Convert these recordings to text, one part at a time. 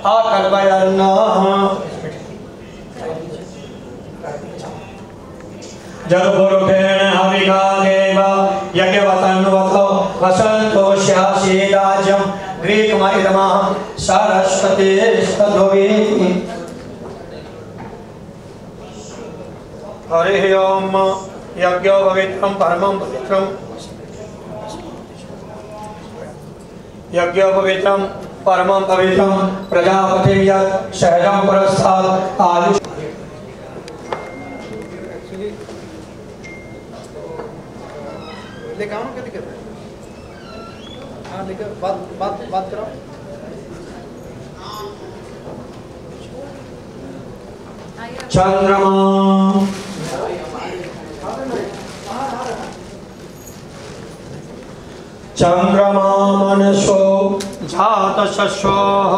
आकल्पयन्नः जलपुरुषेण हविका देव यज्ञवतन्वतो वसन्तोष्यासीदाज्यं ग्रीकमहितमः सरस्वतीस्तद्भवेति। हरिः ओम। यज्ञो पवित्रं परमं पवित्रं यज्ञो पवित्रं परमं पवित्रं प्रजापति यत् सहजं पुरस्तात् आयुष लेकर आओ, क्या दिक्कत है? हाँ लेकर बात करो। चंद्रमा चंद्रमा मनसो जातशस्वः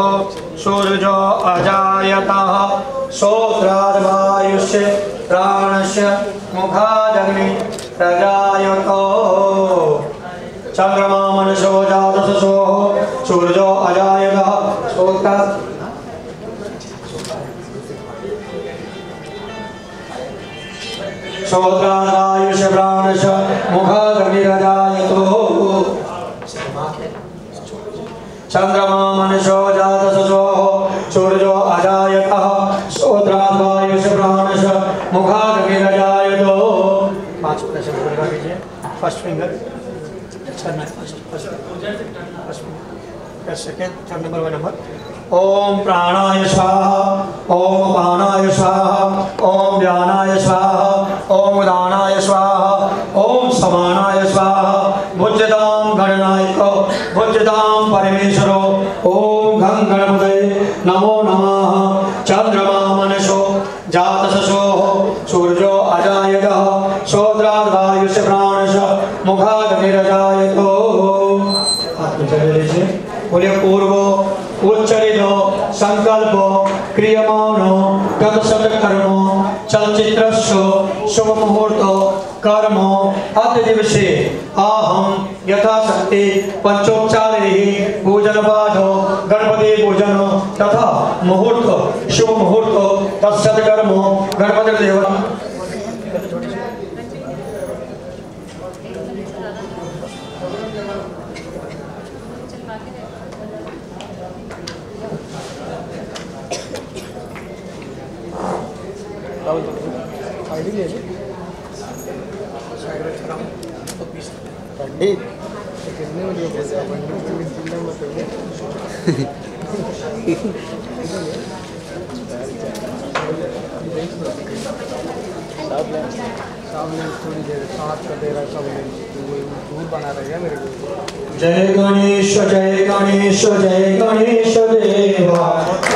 सूर्यो अजायतः श्रोत्राद्वायुष्य प्राणस्य मुखादग्नि प्रजायतो। चंद्रमा मनसो जातशस्वः सूर्यो अजायतः श्रोत्राद्वायुष्य प्राणस्य मुखादग्नि प्रजायतो। चंद्रमा मनसो जातशस्वः सूर्यो अजायतः श्रोत्राद्वायुष्य प्राणस्य मुखादग्नि प्रजायतो। 5 प्रश्न लगा दीजिए। First finger second third number 1 number. ओम प्राणाय स्वाहा ओम अपानाय स्वाहा ओम व्यानाय स्वाहा ओम उदानाय स्वाहा ओम समानाय स्वाहा भुज्यतां गणनायको भुज्यतां परमेश्वरो ओम गं गणपतये नमो नमः। चंद्रमा मनसो जातशस्वः सूर्यो अजायतः श्रोत्राद्वायुष्य प्राणस्य मुखादग्नि प्रजायतो। बोले पूर्वो उच्चरितो संकल्पो क्रियमाणो गतशतकर्मो चलचित्रस्य शुभ मुहूर्तो कर्म अद्य दिवसे अहं यथाशक्ति पंचोपचारैः पूजन पाठो गणपति पूजन तथा मुहूर्त शुभ मुहूर्त तत्सत्कर्म गणपति देव आईडी ले लो साइड में खड़ा तो पीस बर्थडे कितने बजे हो गया बर्थडे चिंता मत करो। सब ने थोड़ी देर साथ कर दे रहा सब ने दूर बना रहेगा मेरे को। जय गणेश देवा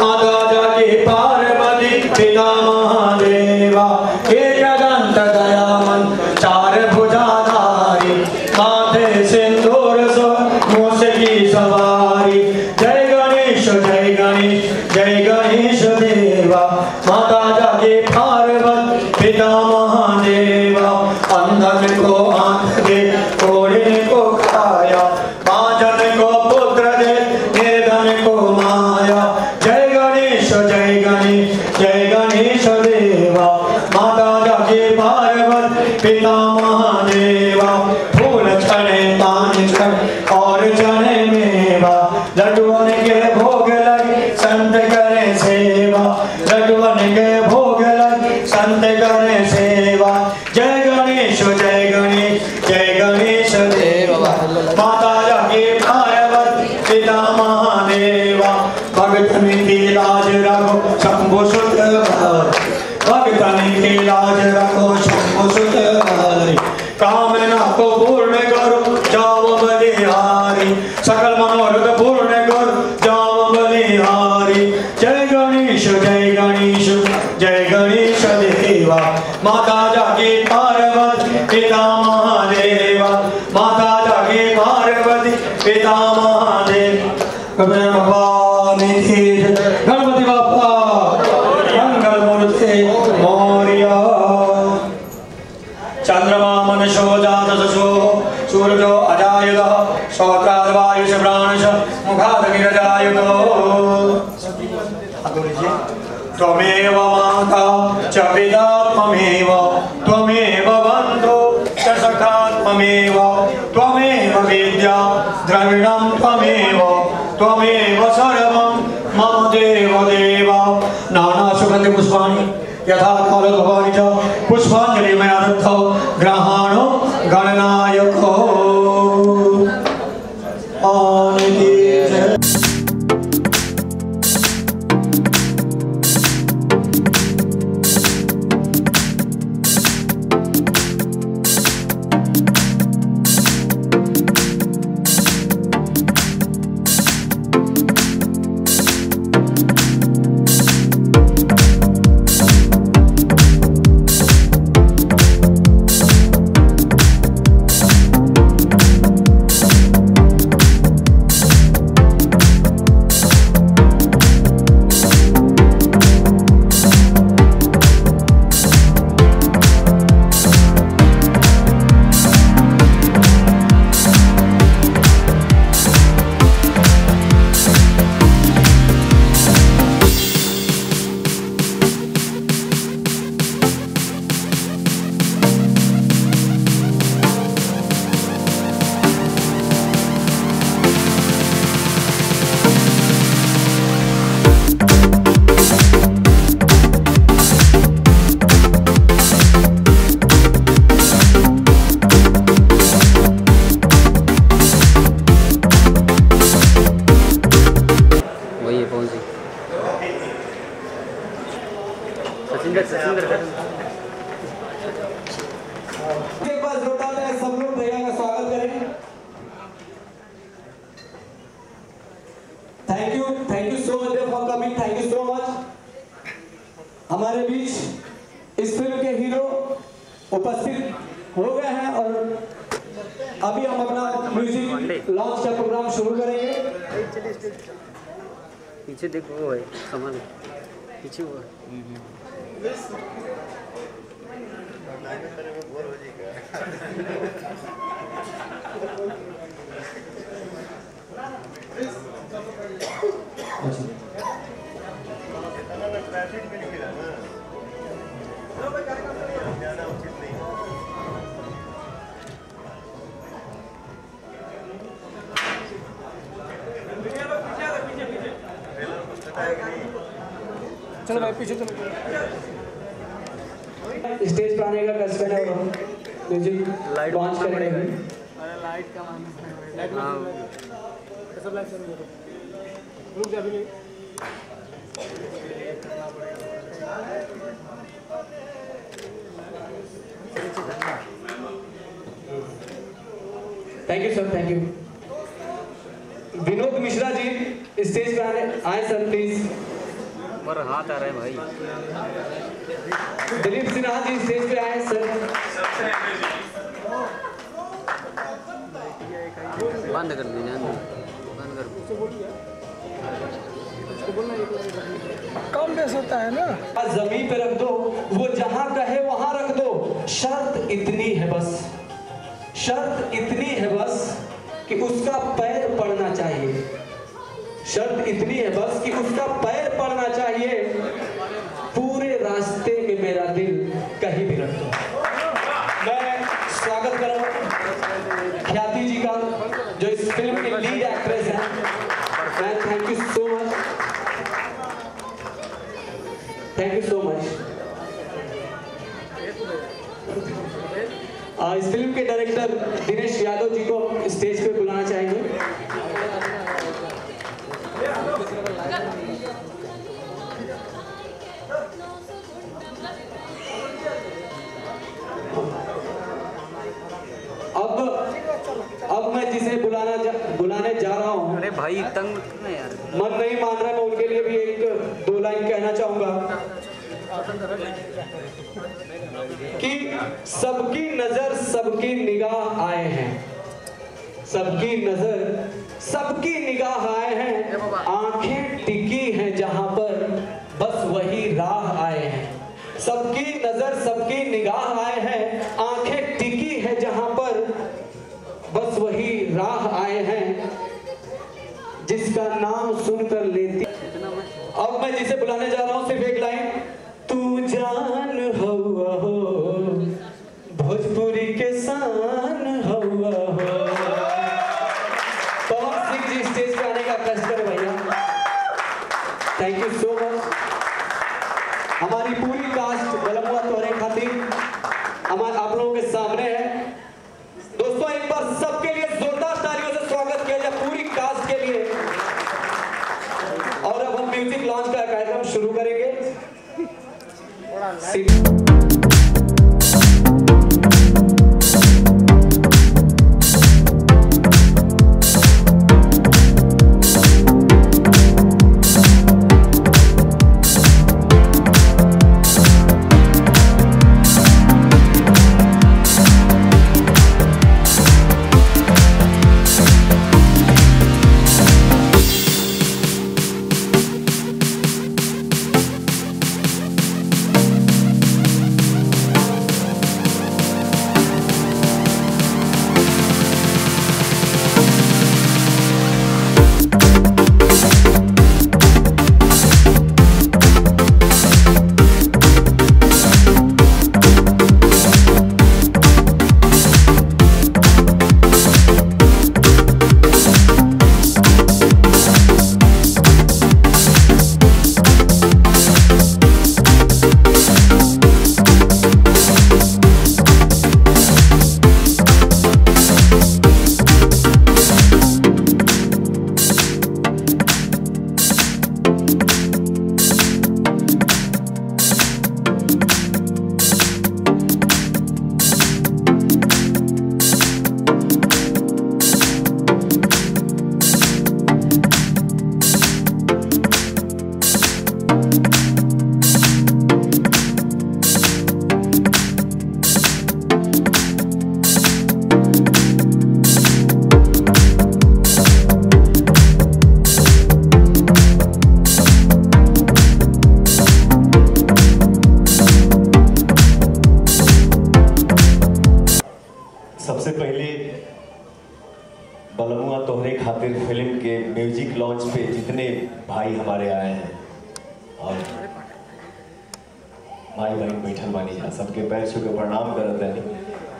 माता जाके पार्वती पिता महादेवा हे जगन्त दयामन चार भुजाधारी माथे सिंदूर सो मूस की सवारी। जय गणेश देवा माता जाके पार्वती पिता महादेवा अंधन को आंख दे कोढ़े को खाया बाजन को पुत्र दे निर्धन को माया। जय गणेश देवा माता जाके पार्वती पिता महादेवा फूल चढ़े पान चढ़े और चढ़े मेवा लड्डुअन के भोग लगे संत करे सेवा लड्डुअन के भोग लगे संत करे सेवा। जय गणेश देवा माता जाके पार्वती पिता महादेवा भगतन की लाज रखो शंभु सुत भगतन की लाज रखो शंभु सुत कामना को पूर्ण करो जाओ बलिहारी सकल मनोरथ पूर्ण करो जाओ बलिहारी। जय गणेश देवा माता जाके पार्वती पिता महादेवा माता जाके पार्वती पिता महादेव। गणपति बाप्पा मंगल मूर्ति मोरिया। चंद्रमा मनसो जातशस्वः सूर्यो अजायतः श्रोत्राद्वायुष्य प्राणस्य मुखादग्नि प्रजायतो। त्वमेव माता च पिता त्वमेव त्वमेव बन्धु च सखा त्वमेव त्वमेव विद्या द्रविणं त्वमेव सर्वं मम देव देव। नानासुगन्धि पुष्पाणि यथा कालभवानि च पुष्पाञ्जलि मया दत्तौ ग्रहाणो गणनायको thank you so much for coming, thank you so much. हमारे बीच इस फिल्म के हीरो उपस्थित हो गए हैं और अभी हम अपना म्यूजिक लॉन्च का प्रोग्राम शुरू करेंगे। पीछे देखो वो है सामान पीछे वो चलो भाई पीछे चलो। स्टेज पर आने का कस्टमर है, म्यूजिक लॉन्च करेंगे। लाइट का मानना है, सब लाइट चालू करो, रुक जा अभी नहीं। Thank you sir, thank you. Vinod Mishra ji stage पे आए सर प्लीज। पर हाथ आ रहा है भाई। दिलीप सिन्हा जी स्टेज पे आए सर। बंद कर दीजिए, बंद कर। कम बेस होता है ना। जमीन पे रख दो, वो जहां कहे वहां रख दो। शर्त इतनी है बस, शर्त इतनी है बस कि उसका पैर पड़ना चाहिए। शर्त इतनी है बस कि उसका पैर पड़ना चाहिए। पूरे रास्ते में मेरा दिल कहीं भी रख दो। मैं स्वागत करूं ख्याति जी का, जो इस फिल्म की लीड एक्ट्रेस है। Thank you so much, thank you so much. इस फिल्म के डायरेक्टर दिनेश यादव जी को स्टेज पे बुलाना चाहेंगे। अब मैं जिसे बुलाने जा रहा हूँ, अरे भाई तंग ना यार, मन नहीं मान रहा, मैं उनके लिए भी एक दो लाइन कहना चाहूंगा कि सबकी नजर सबकी निगाह आए हैं, सबकी नजर सबकी निगाह आए हैं। आंखें टिकी हैं जहां पर बस वही राह आए हैं। सबकी नजर सबकी निगाह आए हैं, आंखें टिकी है जहां पर बस वही राह आए हैं। जिसका नाम सुनकर लेती, अब मैं जिसे सो मच। हमारी पूरी कास्ट बलमुआ तोहरे खातिर हमारे आप लोगों के सामने है। दोस्तों एक बार सबके लिए जोरदार तालियों से स्वागत किया जाए पूरी कास्ट के लिए। और अब हम म्यूजिक लॉन्च का कार्यक्रम शुरू करेंगे। सबसे पहले बलमुआ तोहरे खातिर फिल्म के म्यूजिक लॉन्च पे जितने भाई हमारे आए हैं और भाई बहन बैठल मानी जा सबके पैर छू के प्रणाम करते हैं।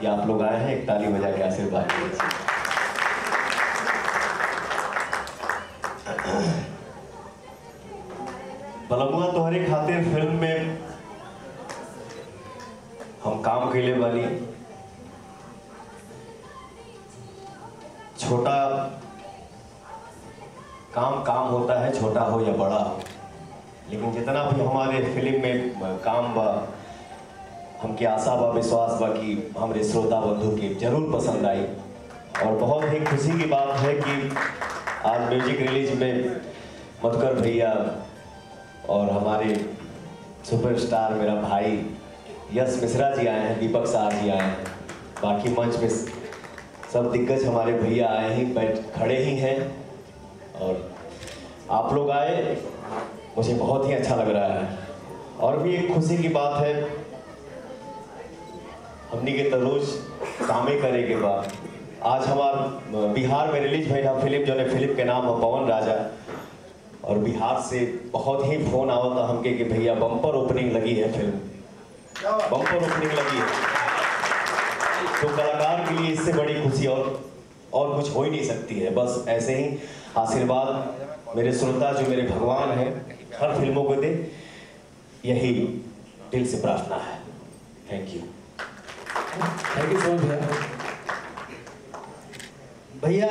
ये आप लोग आए हैं, एक ताली बजा के आशीर्वाद दीजिए। बलमुआ तोहरे खातिर फिल्म में हम काम के लिए वाली छोटा काम होता है, छोटा हो या बड़ा हो, लेकिन जितना भी हमारे फिल्म में काम बा हमके आशा बा विश्वास बा कि हमारे श्रोता बंधु के जरूर पसंद आई। और बहुत ही खुशी की बात है कि आज म्यूजिक रिलीज में मधुकर भैया और हमारे सुपरस्टार मेरा भाई यश मिश्रा जी आए हैं, दीपक साहब जी आए हैं, बाकी मंच में सब दिग्गज हमारे भैया आए हैं, बैठ खड़े ही हैं और आप लोग आए, मुझे बहुत ही अच्छा लग रहा है। और भी एक खुशी की बात है, हमने के तो रोज कामें करे के बाद आज हमार बिहार में रिलीज भैया फिल्म जो है, फिल्म के नाम है पवन राजा, और बिहार से बहुत ही फोन आवा था हमके कि भैया बम्पर ओपनिंग लगी है, फिल्म बम्पर ओपनिंग लगी है। तो कलाकार के लिए इससे बड़ी खुशी और कुछ हो ही नहीं सकती है। बस ऐसे ही आशीर्वाद मेरे श्रोता जो मेरे भगवान हैं हर फिल्मों को दे, यही दिल से प्रार्थना है। थैंक यू सो मच भैया।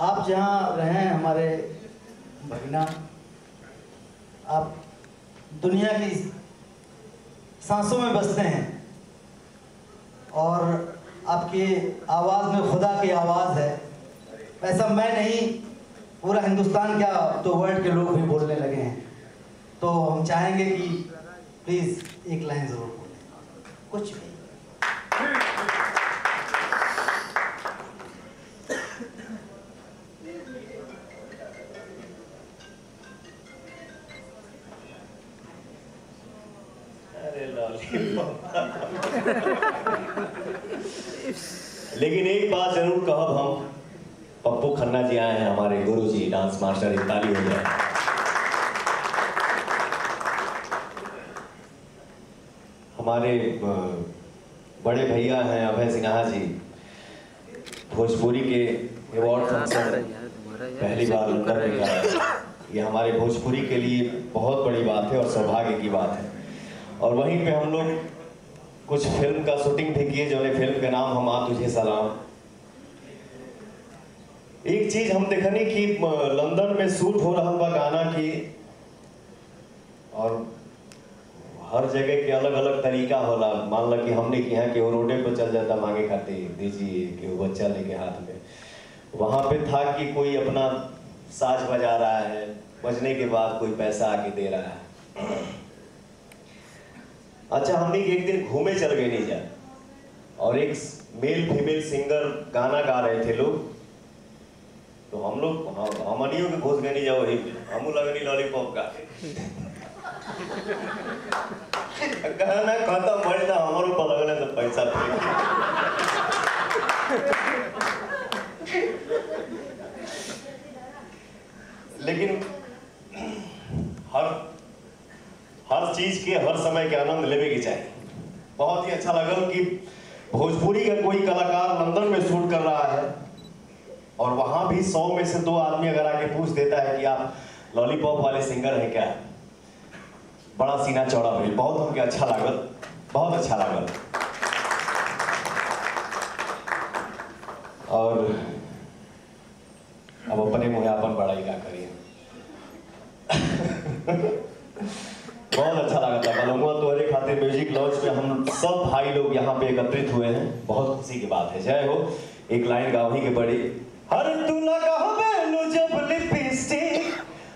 आप जहाँ रहे हमारे भगना, आप दुनिया की सांसों में बसते हैं और आपकी आवाज़ में खुदा की आवाज़ है। ऐसा मैं नहीं, पूरा हिंदुस्तान क्या तो वर्ल्ड के लोग भी बोलने लगे हैं। तो हम चाहेंगे कि प्लीज़ एक लाइन ज़रूर बोलें, कुछ भी। लेकिन एक बात जरूर कहब, हम पप्पू खन्ना जी आए हैं, हमारे गुरुजी, डांस मास्टर, एक ताली हो जाए। हमारे बड़े भैया हैं अभय सिन्हा जी, भोजपुरी के अवार्ड फंक्शन पहली बार लंदन में गए, ये हमारे भोजपुरी के लिए बहुत बड़ी बात है और सौभाग्य की बात है। और वहीं पे हम लोग कुछ फिल्म का शूटिंग भी किए, जो फिल्म का नाम हम आ तुझे सलाम। एक चीज हम देखनी कि लंदन में शूट हो रहा बा गाना की, और हर जगह के अलग अलग तरीका होला। मान लो कि हमने कि यहाँ के रोडे पर चल जाता मांगे खाते दीजिए कि वो बच्चा लेके हाथ में, वहां पे था कि कोई अपना साज बजा रहा है, बजने के बाद कोई पैसा आके दे रहा है। अच्छा, हमने एक दिन घूमे चल गए नहीं जा, और एक मेल फीमेल सिंगर गाना गा रहे थे लोग, तो हम लोग हमनियों के घुस गए नहीं जाओ, हमू लगनी लॉलीपॉप गा गाना खत्म बढ़ता हमारे ऊपर लगने तो पैसा लेकिन हर चीज के हर समय के आनंद लेवे के चाहिए। बहुत ही अच्छा लगा कि भोजपुरी का कोई कलाकार लंदन में शूट कर रहा है, और वहां भी 100 में से 2 आदमी अगर आके पूछ देता है कि आप लॉलीपॉप वाले सिंगर हैं क्या, बड़ा सीना चौड़ा भइल। बहुत हमके अच्छा लागल, बहुत अच्छा लागल। और अब अपने मुँह अपन बड़ाई का करिए। बहुत अच्छा लगा था। मालूम तोहरे खातिर म्यूजिक लॉन्च पे हम सब भाई लोग यहाँ पे एकत्रित हुए हैं, बहुत खुशी की बात है। जय हो। एक लाइन गाओ ही के बड़ी, हर तू लगा बेलो जब लिपस्टिक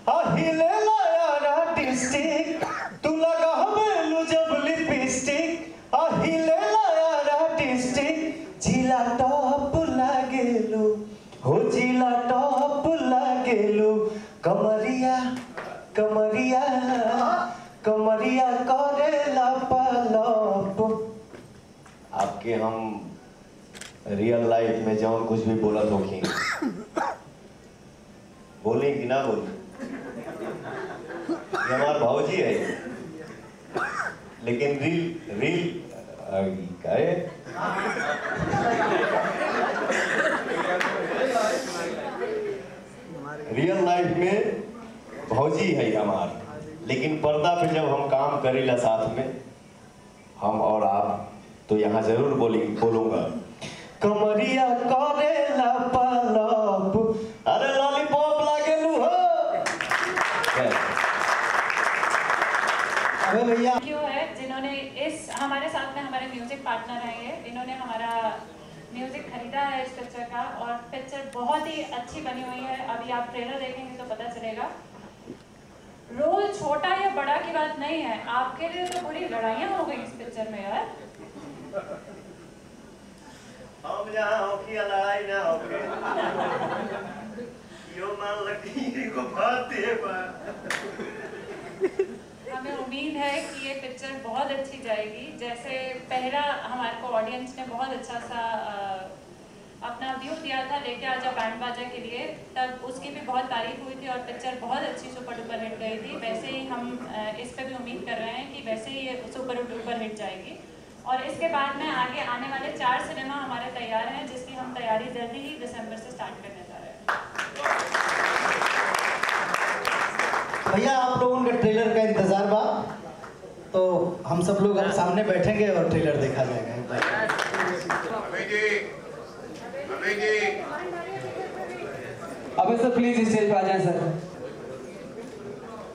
अहिले लाया आर्टिस्टिक, तू लगा बेलो जब लिपस्टिक अहिले लाया आर्टिस्टिक, जिला टॉप लागेलो हो जिला टॉप लागेलो, कमरिया कमरिया कमरिया करेला पलप। आपके हम रियल लाइफ में जौन कुछ भी बोलत होखी, बोली कि ना बोली, ये हमार भाऊजी है, लेकिन रील कहे रियल लाइफ में भौजी है हमार, लेकिन पर्दा पे जब हम काम करेला साथ में हम और आप, तो यहाँ जरूर बोलूंगा कमरिया करेला पलप, अरे लॉलीपॉप लागेलू हो। अबे भैया क्यों है जिन्होंने इस हमारे साथ में हमारे म्यूजिक पार्टनर हैं, ये इन्होंने हमारा म्यूजिक खरीदा है इस पिक्चर का, और पिक्चर बहुत ही अच्छी बनी हुई है। अभी आप ट्रेलर देखेंगे तो पता चलेगा। रोल छोटा या बड़ा की बात नहीं है, आपके लिए तो बड़ी लड़ाइयाँ हो गई इस पिक्चर में यार। हम जहाँ होकी लड़ाई ना होके यो मान लगी को बात है। हमें उम्मीद है कि ये पिक्चर बहुत अच्छी जाएगी। जैसे पहला हमारे को ऑडियंस ने बहुत अच्छा सा अपना व्यू दिया था लेके आजा बैंड बाजा के लिए, तब उसकी भी बहुत तारीफ हुई थी और पिक्चर बहुत अच्छी सुपर डुपर हिट गई थी। वैसे ही हम इस पे भी उम्मीद कर रहे हैं कि वैसे ही ये सुपर डुपर हिट जाएगी। और इसके बाद में आगे आने वाले 4 सिनेमा हमारे तैयार हैं, जिसकी हम तैयारी जल्दी ही दिसंबर से स्टार्ट करने जा रहे हैं। भैया आप लोगों के ट्रेलर का इंतजार बा, तो हम सब लोग अब सामने बैठेंगे और ट्रेलर देखा जाएगा। अबे सर प्लीज स्टेज पे आ जाएं सर।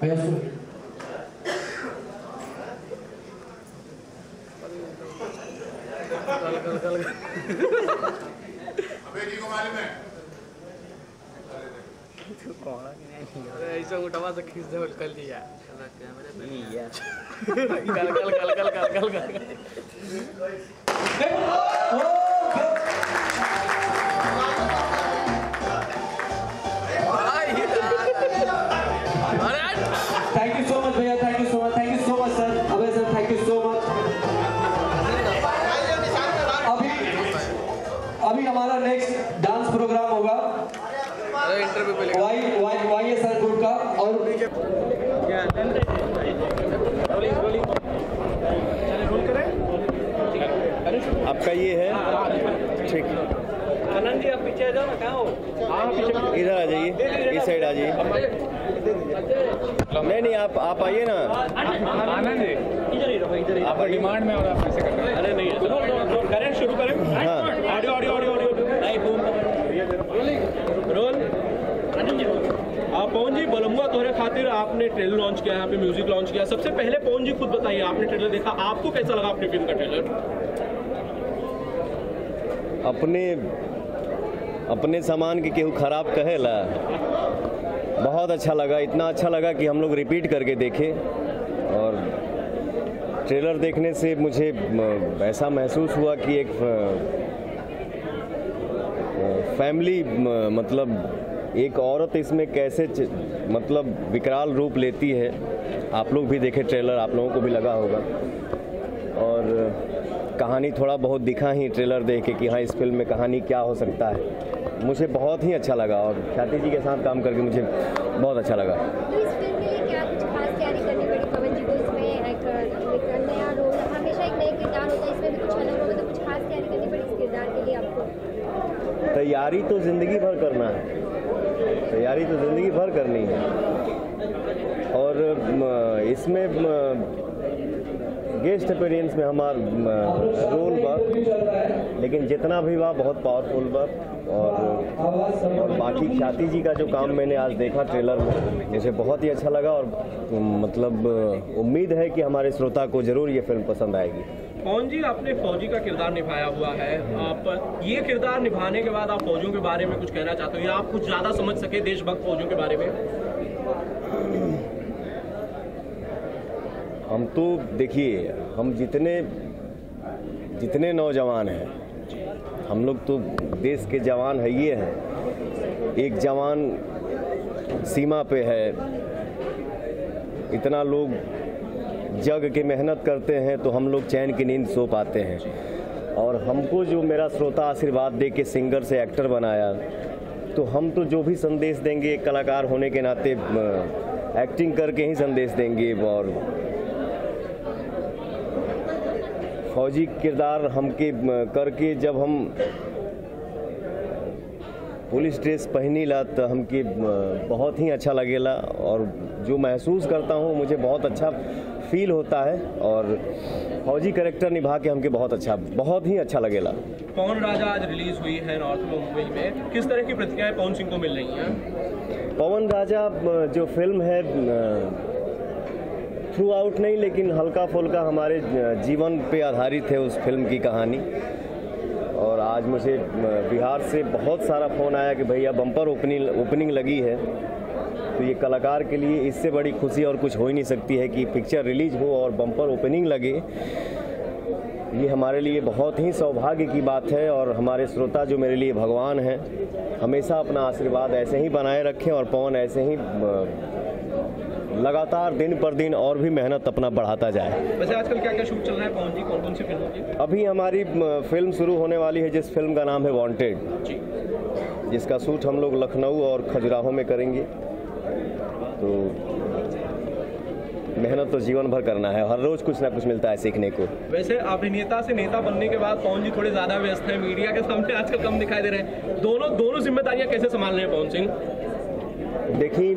भैया सुन, अबे जी को मालूम है ऐसा उठवा से खींच दे कर दिया नहीं यार गल थैंक यू सो मच भैया, thank you so much sir. अबे sir thank you so much. अभी हमारा नेक्स्ट डांस प्रोग्राम होगा वाई सर ग्रुप का, और आपका ये है ठीक। आनंद जी आप पीछे आ जाओ ना, कहाँ हो? इधर आ जाइए, इस साइड आ जाइए। नहीं आप आइए ना। आनंद इधर ही रहो, इधर ही आप डिमांड में और आप ऐसे कर रहे हैं। अरे नहीं है, करें शुरू करें। Audio audio audio roll. Pawan ji, बलमुआ तोहरे खातिर आपने ट्रेलर लॉन्च किया, यहाँ पे म्यूजिक लॉन्च किया। सबसे पहले पवन जी खुद बताइए, आपने ट्रेलर देखा, आपको कैसा लगा अपनी फिल्म का ट्रेलर? अपने सामान के केहू खराब कहेला, बहुत अच्छा लगा। इतना अच्छा लगा कि हम लोग रिपीट करके देखे, और ट्रेलर देखने से मुझे ऐसा महसूस हुआ कि एक फैमिली, मतलब एक औरत इसमें कैसे मतलब विकराल रूप लेती है। आप लोग भी देखे ट्रेलर, आप लोगों को भी लगा होगा। और कहानी थोड़ा बहुत दिखा ही ट्रेलर देख के कि हाँ, इस फिल्म में कहानी क्या हो सकता है। मुझे बहुत ही अच्छा लगा, और ख्याति जी के साथ काम करके मुझे बहुत अच्छा लगा। तो इस फिल्म के लिए क्या कुछ खास तैयारी करनी पड़ी पवन जी को? इसमें एक नया रोल, हमेशा एक नया किरदार होता है, इसमें भी कुछ अलग होगा, तो कुछ खास तैयारी करनी पड़ी इस किरदार के लिए आपको? तैयारी तो ज़िंदगी भर करना है, तैयारी तो ज़िंदगी भर करनी है। और इसमें गेस्ट अपीयरेंस में हमारा रोल बा, लेकिन जितना भी बा बहुत पावरफुल बा। और बाकी ख्याति जी का जो काम मैंने आज देखा ट्रेलर में, मुझे बहुत ही अच्छा लगा, और मतलब उम्मीद है कि हमारे श्रोता को ज़रूर ये फिल्म पसंद आएगी। पवन जी, आपने फौजी का किरदार निभाया हुआ है, आप ये किरदार निभाने के बाद आप फौजियों के बारे में कुछ कहना चाहते हो, या आप कुछ ज़्यादा समझ सके देशभक्त फौजियों के बारे में? हम तो देखिए, हम जितने नौजवान हैं, हम लोग तो देश के जवान है ये हैं। एक जवान सीमा पे है, इतना लोग जग के मेहनत करते हैं, तो हम लोग चैन की नींद सो पाते हैं। और हमको जो मेरा श्रोता आशीर्वाद दे के सिंगर से एक्टर बनाया, तो हम तो जो भी संदेश देंगे एक कलाकार होने के नाते एक्टिंग करके ही संदेश देंगे। और फौजी किरदार हमके करके जब हम पुलिस ड्रेस पहनी ला तो हमके बहुत ही अच्छा लगेला, और जो महसूस करता हूँ मुझे बहुत अच्छा फील होता है। और फौजी कैरेक्टर निभा के हमके बहुत ही अच्छा लगेला। पवन राजा आज रिलीज हुई है नॉर्थ मुंबई में, किस तरह की प्रतिक्रियाएं पवन सिंह को मिल रही हैं? पवन राजा जो फिल्म है, थ्रू आउट नहीं लेकिन हल्का फुल्का हमारे जीवन पे आधारित है उस फिल्म की कहानी। और आज मुझे बिहार से बहुत सारा फ़ोन आया कि भैया बम्पर ओपनिंग लगी है। तो ये कलाकार के लिए इससे बड़ी खुशी और कुछ हो ही नहीं सकती है कि पिक्चर रिलीज हो और बम्पर ओपनिंग लगे। ये हमारे लिए बहुत ही सौभाग्य की बात है। और हमारे श्रोता जो मेरे लिए भगवान हैं, हमेशा अपना आशीर्वाद ऐसे ही बनाए रखें, और पवन ऐसे ही लगातार दिन पर दिन और भी मेहनत अपना बढ़ाता जाए। वैसे आजकल क्या क्या शूट चल रहा है पवन जी, कौन कौन सी फिल्मों की? अभी हमारी फिल्म शुरू होने वाली है जिस फिल्म का नाम है वांटेड, जिसका शूट हम लोग लखनऊ और खजुराहो में करेंगे। तो मेहनत तो जीवन भर करना है, हर रोज कुछ ना कुछ मिलता है सीखने को। वैसे अभिनेता से नेता बनने के बाद पवन जी थोड़े ज्यादा व्यस्त हैं, मीडिया के सामने आजकल कम दिखाई दे रहे हैं। दोनों जिम्मेदारियां कैसे संभाल रहे हैं पवन सिंह? देखिए,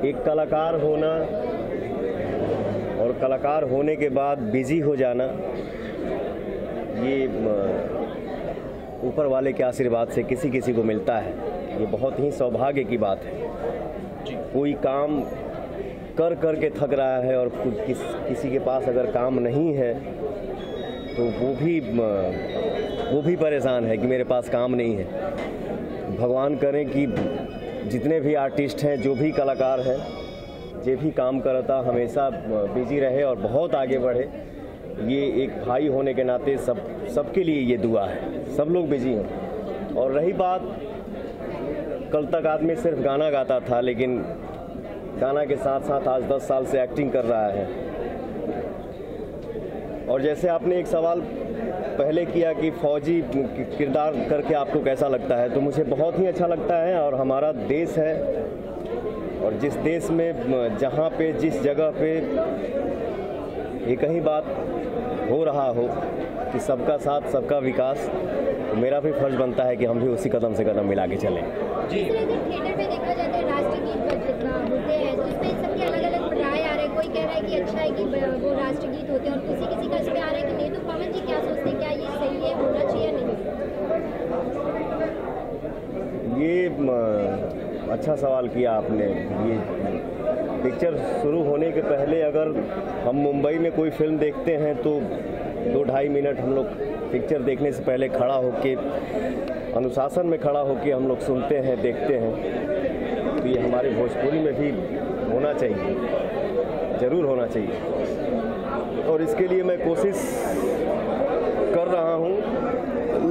एक कलाकार होना और कलाकार होने के बाद बिजी हो जाना, ये ऊपर वाले के आशीर्वाद से किसी किसी को मिलता है। ये बहुत ही सौभाग्य की बात है। कोई काम कर कर के थक रहा है और किसी के पास अगर काम नहीं है तो वो भी परेशान है कि मेरे पास काम नहीं है। भगवान करें कि जितने भी आर्टिस्ट हैं, जो भी कलाकार हैं, जो भी काम करता हमेशा बिजी रहे और बहुत आगे बढ़े। ये एक भाई होने के नाते सबके लिए ये दुआ है, सब लोग बिजी हैं। और रही बात, कल तक आदमी सिर्फ गाना गाता था, लेकिन गाना के साथ साथ आज 10 साल से एक्टिंग कर रहा है। और जैसे आपने एक सवाल पहले किया कि फौजी किरदार करके आपको कैसा लगता है, तो मुझे बहुत ही अच्छा लगता है। और हमारा देश है, और जिस देश में जहाँ पे जिस जगह पे एक ही बात हो रहा हो कि सबका साथ सबका विकास, तो मेरा भी फर्ज बनता है कि हम भी उसी कदम से कदम मिला के चलें। थिएटर में देखा जाता है राष्ट्रगीत कि वो राष्ट्रगीत होते हैं और किसी किसी का इसमें आ रहा है कि नहीं, तो पवन जी क्या सोचते हैं, क्या ये सही है, होना चाहिए या नहीं? ये अच्छा सवाल किया आपने। ये पिक्चर शुरू होने के पहले अगर हम मुंबई में कोई फिल्म देखते हैं तो 2-2.5 मिनट हम लोग पिक्चर देखने से पहले खड़ा होके, अनुशासन में खड़ा होके हम लोग सुनते हैं, देखते हैं। तो ये हमारे भोजपुरी में भी होना चाहिए, ज़रूर होना चाहिए। और इसके लिए मैं कोशिश कर रहा हूँ,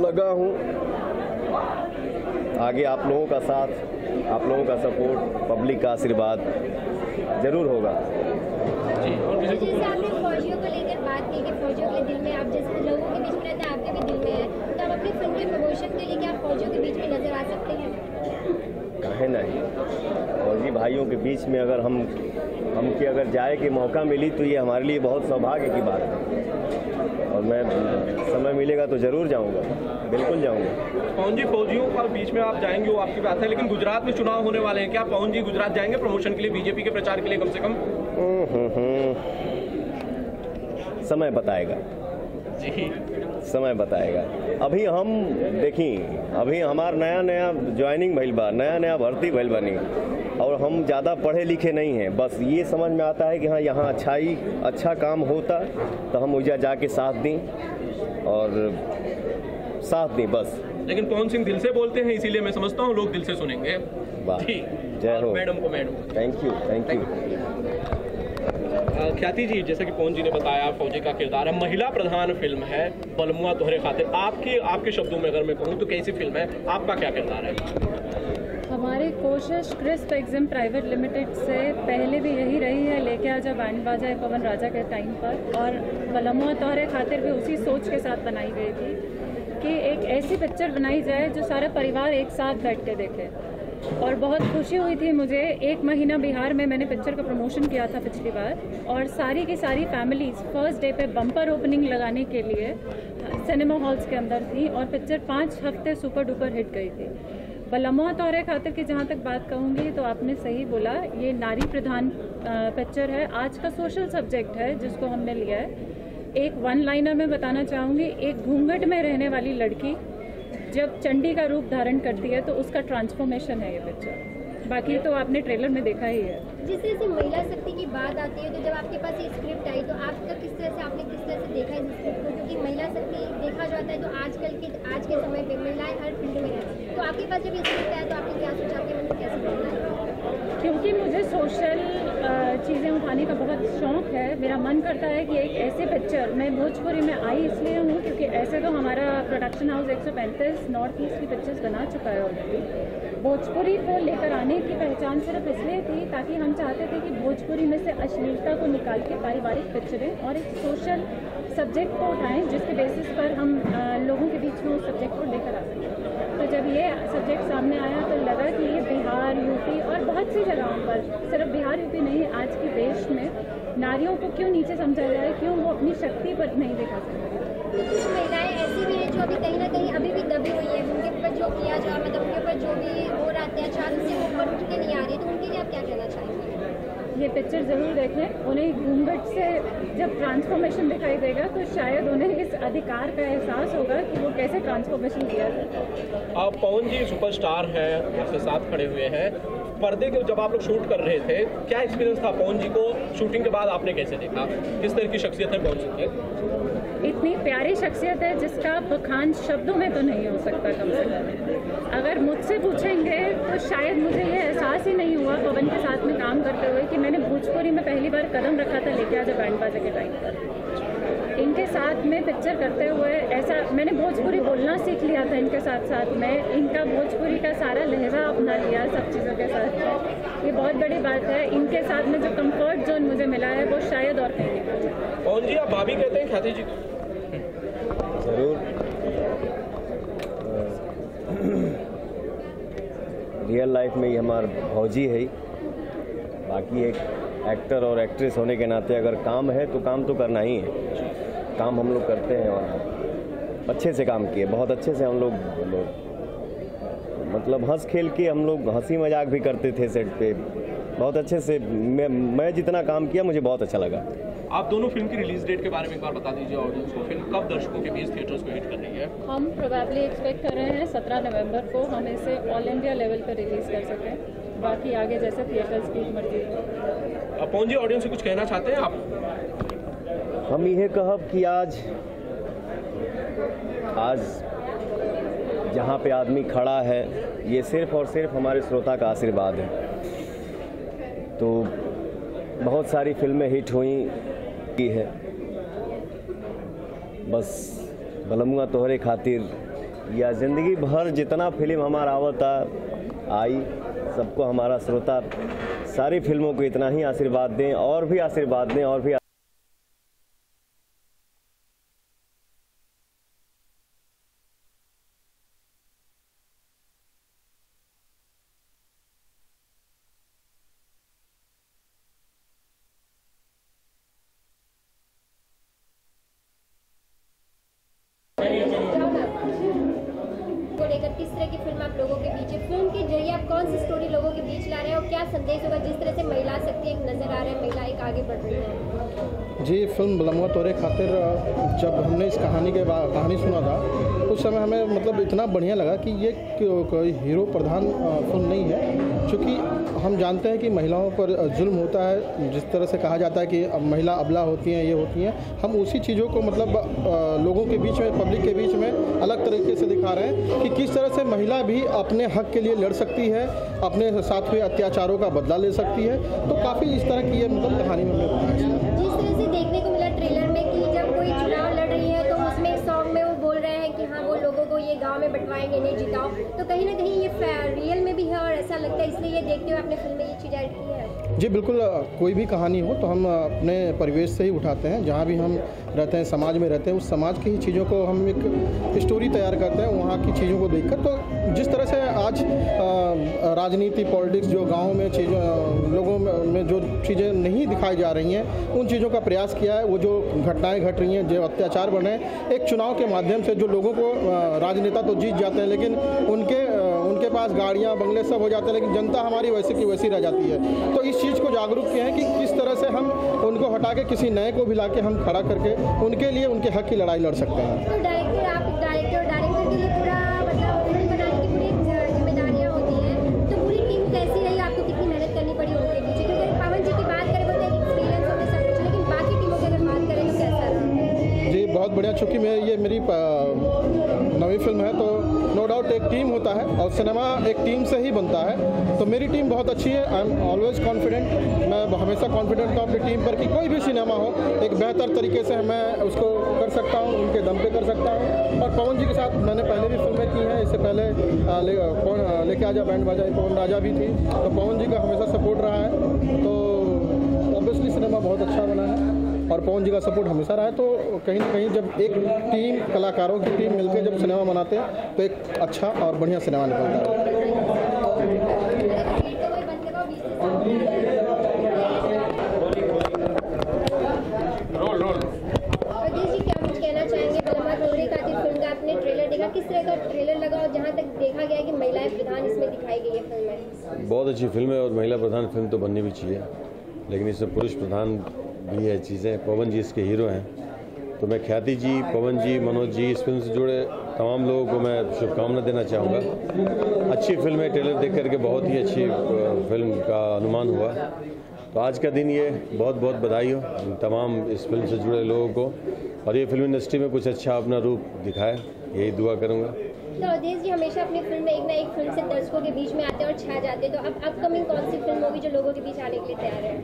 लगा हूँ। आगे आप लोगों का साथ, आप लोगों का सपोर्ट, पब्लिक का आशीर्वाद ज़रूर होगा। जैसे आपने फौजियों को लेकर बात की कि फौजियों के दिल में, आप जैसे लोगों के बीच में रहते हैं, आपके भी दिल में है, तो आप अपनी फिल्म के प्रमोशन के लिए क्या आप फौजियों के बीच में नजर आ सकते हैं? काहे नहीं, फौजी भाइयों के बीच में अगर हमके अगर जाए के मौका मिली तो ये हमारे लिए बहुत सौभाग्य की बात है। और मैं समय मिलेगा तो ज़रूर जाऊंगा, बिल्कुल जाऊंगा। पवन जी, फौजियों का बीच में आप जाएंगे वो आपकी बात है, लेकिन गुजरात में चुनाव होने वाले हैं, क्या पवन जी गुजरात जाएंगे प्रमोशन के लिए, बीजेपी के प्रचार के लिए कम से कम? समय बताएगा जी, समय बताएगा। अभी हम देखिए, अभी हमार नया ज्वाइनिंग भइल बा, नया भर्ती भइल बानी, और हम ज़्यादा पढ़े लिखे नहीं हैं। बस ये समझ में आता है कि हाँ यहाँ अच्छा काम होता तो हम उजा जाके साथ दें और साथ दें बस। लेकिन पवन सिंह दिल से बोलते हैं, इसीलिए मैं समझता हूँ लोग दिल से सुनेंगे। जय हो मैडम को। Thank you. ख्याति जी, जैसे कि पवन जी ने बताया, फौजी का किरदार है, महिला प्रधान फिल्म है बलमुआ तोहरे खातिर। आपके शब्दों में अगर मैं कहूँ तो कैसी फिल्म है, आपका क्या किरदार है? हमारी कोशिश क्रिस्प एग्जिम प्राइवेट लिमिटेड से पहले भी यही रही है, लेके आजा बैंड बाजा पवन राजा के टाइम पर, और बलमुआ तोहरे खातिर भी उसी सोच के साथ बनाई गई थी कि एक ऐसी पिक्चर बनाई जाए जो सारा परिवार एक साथ बैठ के देखे। और बहुत खुशी हुई थी मुझे, 1 महीना बिहार में मैंने पिक्चर का प्रमोशन किया था पिछली बार, और सारी की सारी फैमिलीज फर्स्ट डे पे बम्पर ओपनिंग लगाने के लिए सिनेमा हॉल्स के अंदर थी, और पिक्चर 5 हफ्ते सुपर डुपर हिट गई थी। बलमुआ तोहरे खातिर की जहाँ तक बात कहूँगी तो आपने सही बोला, ये नारी प्रधान पिक्चर है, आज का सोशल सब्जेक्ट है जिसको हमने लिया है। एक 1 लाइनर में बताना चाहूँगी, एक घूंघट में रहने वाली लड़की जब चंडी का रूप धारण करती है तो उसका ट्रांसफॉर्मेशन है ये पिक्चर। बाकी तो आपने ट्रेलर में देखा ही है। जिस तरह से महिला शक्ति की बात आती है, तो जब आपके पास ये स्क्रिप्ट आई तो आपका किस तरह से, आपने किस तरह से देखा इस स्क्रिप्ट को? क्योंकि महिला शक्ति देखा जाता है तो आज के समय पे महिलाएं हर फील्ड में हैं, तो आपके पास जब ये स्क्रिप्ट आया तो आपने क्या सोचा, आपके मन में कैसे बनना? क्योंकि मुझे सोशल चीज़ें उठाने का बहुत शौक है, मेरा मन करता है कि एक ऐसे पिक्चर, मैं भोजपुरी में आई इसलिए हूँ क्योंकि ऐसे तो हमारा प्रोडक्शन हाउस 135 नॉर्थ ईस्ट की पिक्चर्स बना चुका है ऑलरेडी। भोजपुरी को लेकर आने की पहचान सिर्फ इसलिए थी ताकि हम चाहते थे कि भोजपुरी में से अश्लीलता को निकाल के पारिवारिक पिक्चरें और एक सोशल सब्जेक्ट को उठाएं जिसके बेसिस पर हम लोगों के बीच में उस सब्जेक्ट को लेकर आ सकें। तो जब ये सब्जेक्ट सामने आया तो लगा कि ये बिहार, यूपी और बहुत सी जगहों पर, सिर्फ बिहार यूपी नहीं, आज के देश में नारियों को क्यों नीचे समझा जाए, क्यों वो अपनी शक्ति पर नहीं दिखा सकती। तो कुछ महिलाएं ऐसी भी हैं जो अभी कहीं ना कहीं अभी भी दबी हुई है, उनके ऊपर जो किया जा, मतलब उनके ऊपर जो भी हो रहा अत्याचार, उससे ऊपर उठ के नहीं आ रही, तो उनके लिए आप क्या कहना चाहेंगे? ये पिक्चर ज़रूर देखें, उन्हें घूंघट से जब ट्रांसफॉर्मेशन दिखाई देगा तो शायद उन्हें इस अधिकार का एहसास होगा कि वो कैसे ट्रांसफॉर्मेशन किया जाए। पवन जी सुपरस्टार है, उसके साथ खड़े हुए हैं, पर्दे के जब आप लोग शूट कर रहे थे क्या एक्सपीरियंस था पवन जी को? शूटिंग के बाद आपने कैसे देखा, किस तरह की शख्सियत है पवन सिंह की? इतनी प्यारी शख्सियत है जिसका बखान शब्दों में तो नहीं हो सकता। कम से कम अगर मुझसे पूछेंगे तो शायद मुझे ये एहसास ही नहीं हुआ पवन के साथ में काम करते हुए कि मैंने भोजपुरी में पहली बार कदम रखा था लेके आजा बैंड बाजा के टाइम पर। इनके साथ में पिक्चर करते हुए ऐसा मैंने भोजपुरी बोलना सीख लिया था इनके साथ साथ में, इनका भोजपुरी का सारा लहजा अपना लिया सब चीज़ों के साथ। ये बहुत बड़ी बात है, इनके साथ में जो कंफर्ट जोन मुझे मिला है वो शायद और कहीं नहीं। पवन जी आप भाभी कहते हैं ख्याति जी? जरूर, रियल लाइफ में ही हमारा भौजी है। बाकी एक एक्टर और एक्ट्रेस होने के नाते अगर काम है तो काम तो करना ही है, काम हम लोग करते हैं और अच्छे से काम किए, बहुत अच्छे से हम लोग मतलब हंस खेल के हम लोग हंसी मजाक भी करते थे सेट पे, बहुत अच्छे से मैं जितना काम किया मुझे बहुत अच्छा लगा। आप दोनों फिल्म की रिलीज डेट के बारे में एक बार बता दीजिए ऑडियंस को, फिल्म कब दर्शकों के बीच थिएटर्स को हिट कर रही है? हम प्रोबेबली एक्सपेक्ट कर रहे हैं 17 नवंबर को हम इसे ऑल इंडिया लेवल पर रिलीज़ कर सकें, बाकी आगे जैसे थिएटर्स की मर्जी। पवन जी ऑडियंस से कुछ कहना चाहते हैं आप? हम यह कहब कि आज जहाँ पे आदमी खड़ा है ये सिर्फ और सिर्फ हमारे श्रोता का आशीर्वाद है। तो बहुत सारी फिल्में हिट हुई की है, बस बलमुआ तोहरे खातिर या ज़िंदगी भर जितना फिल्म हमारा आवता आई, सबको हमारा श्रोता सारी फिल्मों को इतना ही आशीर्वाद दें और भी आशीर्वाद दें और भी। किस तरह की फिल्म आप लोगों के बीच है, फिल्म के जरिए आप कौन सी स्टोरी लोगों के बीच ला रहे हैं और क्या संदेश होगा? जिस तरह से महिला शक्ति एक नजर आ रहा है, महिला एक आगे बढ़ रही है। जी, फिल्म बलमुआ तोरे खातिर जब हमने इस कहानी सुना था उस समय हमें मतलब इतना बढ़िया लगा कि ये कोई हीरो प्रधान फिल्म नहीं है, क्योंकि हम जानते हैं कि महिलाओं पर जुल्म होता है। जिस तरह से कहा जाता है कि महिला अबला होती हैं, ये होती हैं, हम उसी चीज़ों को मतलब लोगों के बीच में, पब्लिक के बीच में अलग तरीके से दिखा रहे हैं कि किस तरह से महिला भी अपने हक के लिए लड़ सकती है, अपने साथ हुए अत्याचारों का बदला ले सकती है। तो काफ़ी इस तरह की ये मतलब कहानी में जिस तरह से देखने को मिला ट्रेलर में कि जब कोई चुनाव लड़ रही है तो उसमें एक सॉन्ग में वो बोल रहे हैं कि हाँ वो लोगों को ये गांव में बंटवाएंगे, नहीं जिताओ, तो कहीं ना कहीं ये रियल में भी है और ऐसा लगता है, इसलिए ये देखते हुए आपने फिल्म में ये चीज़ ऐड की है। जी बिल्कुल, कोई भी कहानी हो तो हम अपने परिवेश से ही उठाते हैं, जहाँ भी हम रहते हैं, समाज में रहते हैं, उस समाज की ही चीज़ों को हम एक स्टोरी तैयार करते हैं वहाँ की चीज़ों को देखकर। तो जिस तरह से आज राजनीति, पॉलिटिक्स, जो गाँव में चीज़ों लोगों में जो चीज़ें नहीं दिखाई जा रही हैं, उन चीज़ों का प्रयास किया है। वो जो घटनाएं घट रही हैं, जो अत्याचार बढ़ रहे हैं, एक चुनाव के माध्यम से जो लोगों को राजनेता तो जीत जाते हैं, लेकिन उनके पास गाड़ियाँ, बंगले सब हो जाते हैं, लेकिन जनता हमारी वैसे की वैसी रह जाती है। तो इस चीज़ को जागरूक किया है कि किस तरह से हम उनको हटा के किसी नए को भी ला के हम खड़ा करके उनके लिए, उनके हक की लड़ाई लड़ सकते हैं। तो डायरेक्टर के लिए पूरा मतलब फिल्म बनाने की पूरी जिम्मेदारियाँ होती हैं, तो पूरी टीम कैसी रही, आपको कितनी मेहनत करनी पड़ी उनके पीछे? क्योंकि पवन जी की बात करें बोलते हैं एक्सपीरियंस होते सब कुछ, लेकिन बाकी टीमों की अगर बात करें तो कैसा रहा? जी बहुत बढ़िया, चूँकि ये मेरी नवी फिल्म है तो नो डाउट एक टीम होता है और सिनेमा एक टीम से ही बनता है। तो मेरी टीम बहुत अच्छी है, आई एम ऑलवेज कॉन्फिडेंट। मैं हमेशा कॉन्फिडेंट हूँ अपनी टीम पर कि कोई भी सिनेमा हो एक बेहतर तरीके से मैं उसको कर सकता हूँ, उनके दम पे कर सकता हूँ। और पवन जी के साथ मैंने पहले भी फिल्में की हैं, इससे पहले लेके आजा बैंड बाजा पवन राजा भी थी, तो पवन जी का हमेशा सपोर्ट रहा है। तो ऑब्वियसली सिनेमा बहुत अच्छा बना है और पवन जी का सपोर्ट हमेशा रहा है। तो कहीं ना कहीं जब एक टीम, कलाकारों की टीम मिलकर जब सिनेमा बनाते हैं तो एक अच्छा और बढ़िया सिनेमा निकलता है। किस तरह का ट्रेलर लगा और जहाँ तक देखा गया कि महिलाएं प्रधान इसमें दिखाई गई है फिल्म में? बहुत अच्छी फिल्म है और महिला प्रधान फिल्म तो बननी भी चाहिए, लेकिन इसमें पुरुष प्रधान भी है चीज़ें। पवन जी इसके हीरो हैं, तो मैं ख्याति जी, पवन जी, मनोज जी, इस फिल्म से जुड़े तमाम लोगों को मैं शुभकामना देना चाहूँगा। अच्छी फिल्म है, ट्रेलर देख करके बहुत ही अच्छी फिल्म का अनुमान हुआ। तो आज का दिन ये बहुत बहुत बधाई हो तमाम इस फिल्म से जुड़े लोगों को, और ये फिल्म इंडस्ट्री में कुछ अच्छा अपना रूप दिखाए, यही दुआ करूँगा। तो अवधेश जी हमेशा अपनी फिल्म में एक ना एक फिल्म से दर्शकों के बीच में आते हैं और छा जाते हैं, तो अब अपकमिंग कौन सी फिल्म होगी जो लोगों के बीच आने के लिए तैयार है?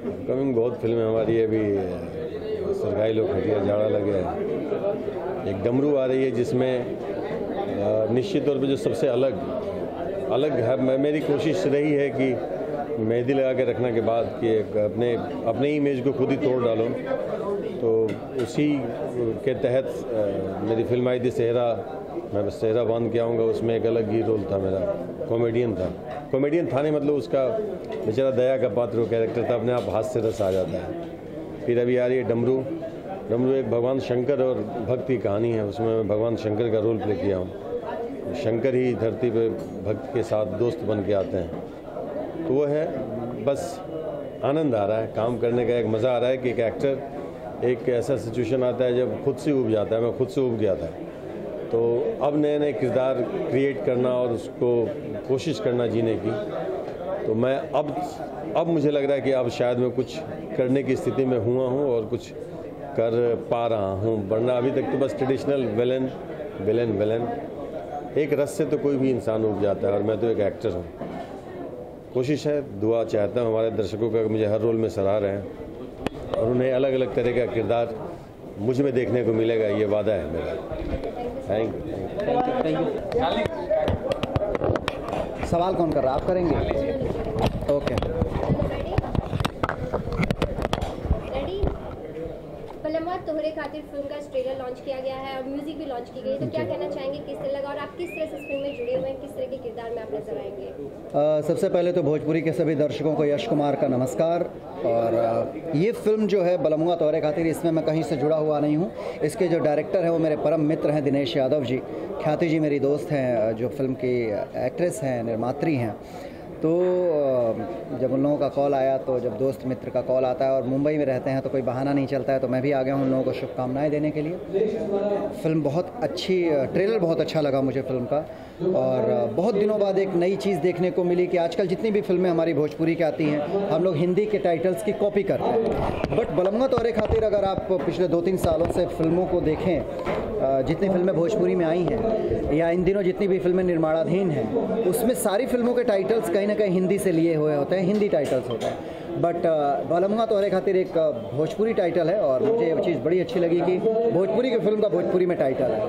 अपकमिंग बहुत फिल्में हमारी अभी सरकारी लोग खटिया जाड़ा लगे है, एक डमरू आ रही है जिसमें निश्चित तौर पे जो सबसे अलग है, मेरी कोशिश रही है कि मेहंदी लगा के रखने के बाद कि अपने इमेज को खुद ही तोड़ डालो। तो उसी के तहत मेरी फिल्म आई थी सेहरा, मैं बस सेहरा बांध के आऊँगा, उसमें एक अलग ही रोल था मेरा, कॉमेडियन था नहीं, मतलब उसका बेचारा दया का पात्र कैरेक्टर था, अपने आप हास्य रस आ जाता है। फिर अभी आ रही है डमरू एक भगवान शंकर और भक्त की कहानी है, उसमें मैं भगवान शंकर का रोल प्ले किया हूँ। शंकर ही धरती पे भक्त के साथ दोस्त बन के आते हैं, तो वो है बस आनंद आ रहा है, काम करने का एक मज़ा आ रहा है कि एक एक्टर एक ऐसा सिचुएशन आता है जब खुद से ऊब जाता है। मैं खुद से ऊब गया था, तो अब नए नए किरदार क्रिएट करना और उसको कोशिश करना जीने की, तो मैं अब मुझे लग रहा है कि अब शायद मैं कुछ करने की स्थिति में हुआ हूँ और कुछ कर पा रहा हूँ। वरना अभी तक तो बस ट्रेडिशनल विलन एक रस से तो कोई भी इंसान उग जाता है, और मैं तो एक एक्टर हूँ। कोशिश है, दुआ चाहता हूँ हमारे दर्शकों का, मुझे हर रोल में सराह रहे हैं और उन्हें अलग अलग तरह का किरदार मुझ में देखने को मिलेगा, ये वादा है मेरा। Thank you. सवाल कौन कर रहा है? आप करेंगे? ओके। बलम्मा तोहरे खातिर फिल्म का ट्रेलर लॉन्च किया गया है और म्यूजिक भी लॉन्च की गई है, तो क्या कहना चाहेंगे, किस तरह लगा और आप किस तरह से इस फिल्म में जुड़े हुए हैं, किस तरह के किरदार में आप नजर आएंगे? सबसे पहले तो भोजपुरी के सभी दर्शकों को यश कुमार का नमस्कार। और ये फिल्म जो है बलम्मा तोहरे खातिर, इसमें मैं कहीं से जुड़ा हुआ नहीं हूँ। इसके जो डायरेक्टर हैं वो मेरे परम मित्र हैं दिनेश यादव जी। ख्याति जी मेरी दोस्त हैं, जो फिल्म की एक्ट्रेस हैं, निर्मात्री हैं। तो जब उन लोगों का कॉल आया, तो जब दोस्त मित्र का कॉल आता है और मुंबई में रहते हैं तो कोई बहाना नहीं चलता है, तो मैं भी आ गया हूँ उन लोगों को शुभकामनाएं देने के लिए। फिल्म बहुत अच्छी, ट्रेलर बहुत अच्छा लगा मुझे फिल्म का, और बहुत दिनों बाद एक नई चीज़ देखने को मिली कि आजकल जितनी भी फिल्में हमारी भोजपुरी की आती हैं, हम लोग हिंदी के टाइटल्स की कॉपी करते हैं। बट बलम्मा तोहरे खातिर अगर आप पिछले 2-3 सालों से फिल्मों को देखें, जितनी फिल्में भोजपुरी में आई हैं या इन दिनों जितनी भी फिल्में निर्माणाधीन हैं, उसमें सारी फिल्मों के टाइटल्स कहीं ना कहीं हिंदी से लिए हुए होते हैं, हिंदी टाइटल्स होते हैं। बट बलम्मा तोहरे खातिर एक भोजपुरी टाइटल है, और मुझे ये चीज़ बड़ी अच्छी लगी कि भोजपुरी की फिल्म का भोजपुरी में टाइटल है।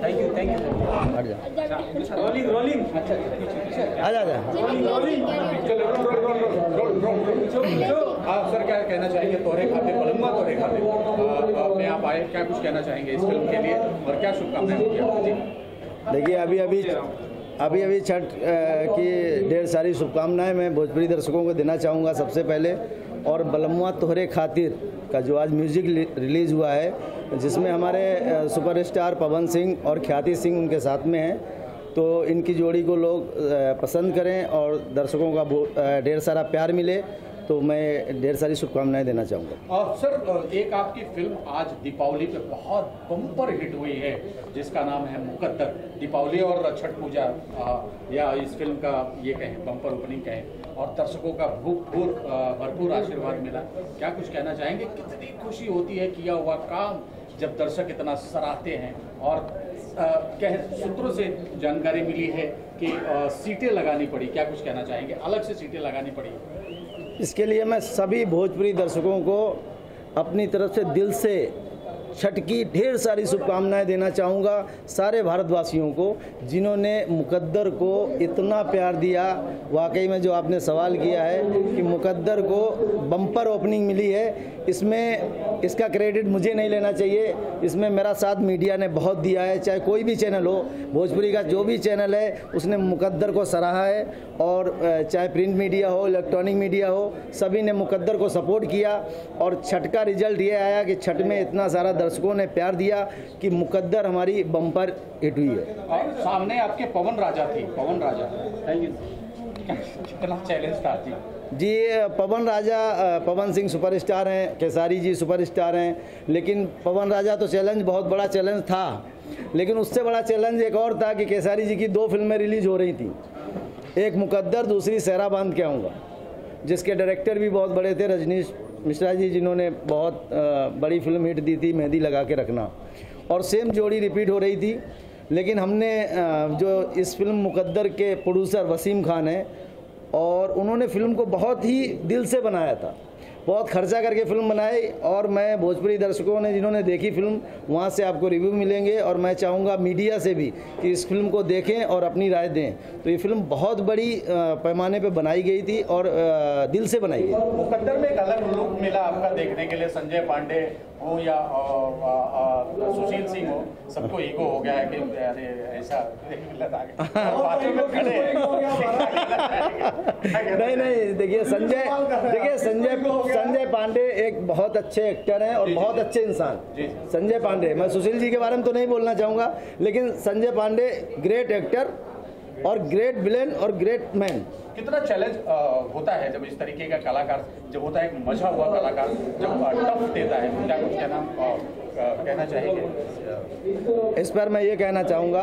Thank you. हट जा, रोलिंग आ जा। आप सर क्या कहना चाहेंगे तोहरे खातिर, बलम्मा तोहरे खातिर अपने आप आए, क्या कुछ कहना चाहेंगे इस फिल्म के लिए और क्या शुभकामनाएं होंगी आपको? देखिए, अभी छठ की ढेर सारी शुभकामनाएं मैं भोजपुरी दर्शकों को देना चाहूँगा सबसे पहले। और बलम्मा तोहरे खातिर का जो आज म्यूज़िक रिलीज़ हुआ है, जिसमें हमारे सुपरस्टार पवन सिंह और ख्याति सिंह उनके साथ में हैं, तो इनकी जोड़ी को लोग पसंद करें और दर्शकों का ढेर सारा प्यार मिले, तो मैं ढेर सारी शुभकामनाएं देना चाहूँगा। सर, एक आपकी फिल्म आज दीपावली पे बहुत बम्पर हिट हुई है जिसका नाम है मुकद्दर। दीपावली और छठ पूजा या इस फिल्म का ये कहें बम्पर ओपनिंग कहें, और दर्शकों का भरपूर आशीर्वाद मिला। क्या कुछ कहना चाहेंगे, कितनी खुशी होती है किया हुआ काम जब दर्शक इतना सराहते हैं? और सूत्रों से जानकारी मिली है कि सीटें लगानी पड़ी, क्या कुछ कहना चाहेंगे? अलग से सीटें लगानी पड़ी। इसके लिए मैं सभी भोजपुरी दर्शकों को अपनी तरफ से दिल से छठ की ढेर सारी शुभकामनाएं देना चाहूँगा। सारे भारतवासियों को जिन्होंने मुकद्दर को इतना प्यार दिया। वाकई में जो आपने सवाल किया है कि मुकद्दर को बम्पर ओपनिंग मिली है, इसमें इसका क्रेडिट मुझे नहीं लेना चाहिए, इसमें मेरा साथ मीडिया ने बहुत दिया है। चाहे कोई भी चैनल हो, भोजपुरी का जो भी चैनल है, उसने मुकद्दर को सराहा है। और चाहे प्रिंट मीडिया हो, इलेक्ट्रॉनिक मीडिया हो, सभी ने मुकद्दर को सपोर्ट किया। और छठ का रिजल्ट ये आया कि छठ में इतना सारा दर्शकों ने प्यार दिया कि मुकद्दर हमारी बम्पर हिट हुई है। और सामने आपके पवन राजा थी, पवन राजा, थैंक यू। कितना चैलेंज था जी? पवन सिंह सुपरस्टार हैं, खेसारी जी सुपरस्टार हैं, लेकिन पवन राजा तो चैलेंज बहुत बड़ा चैलेंज था। लेकिन उससे बड़ा चैलेंज एक और था कि खेसारी जी की 2 फिल्में रिलीज हो रही थी, एक मुकद्दर, दूसरी सहरा बांध के आऊँगा, जिसके डायरेक्टर भी बहुत बड़े थे, रजनीश मिश्रा जी, जिन्होंने बहुत बड़ी फिल्म हिट दी थी मेहंदी लगा के रखना। और सेम जोड़ी रिपीट हो रही थी। लेकिन हमने जो इस फिल्म मुकद्दर के प्रोड्यूसर वसीम खान हैं, और उन्होंने फिल्म को बहुत ही दिल से बनाया था, बहुत खर्चा करके फिल्म बनाई। और मैं भोजपुरी दर्शकों ने जिन्होंने देखी फिल्म, वहाँ से आपको रिव्यू मिलेंगे। और मैं चाहूँगा मीडिया से भी कि इस फिल्म को देखें और अपनी राय दें। तो ये फिल्म बहुत बड़ी पैमाने पे बनाई गई थी और दिल से बनाई गई। मुकद्दर में एक अलग लुक मिला आपका देखने के लिए, संजय पांडे हो या सुशील सिंह हो, सबको ईगो हो गया है कि अरे ऐसा बातों में खड़े हैं। नहीं, देखिए संजय पांडे एक बहुत अच्छे एक्टर हैं और बहुत अच्छे इंसान। संजय पांडे, मैं सुशील जी के बारे में तो नहीं बोलना चाहूँगा, लेकिन संजय पांडे ग्रेट एक्टर और ग्रेट विलेन और ग्रेट मैन। कितना चैलेंज होता है जब इस तरीके का कलाकार जब होता है, एक मजा हुआ कलाकार जब टफ देता है, क्या कुछ कहना चाहेंगे इस पर? मैं ये कहना चाहूँगा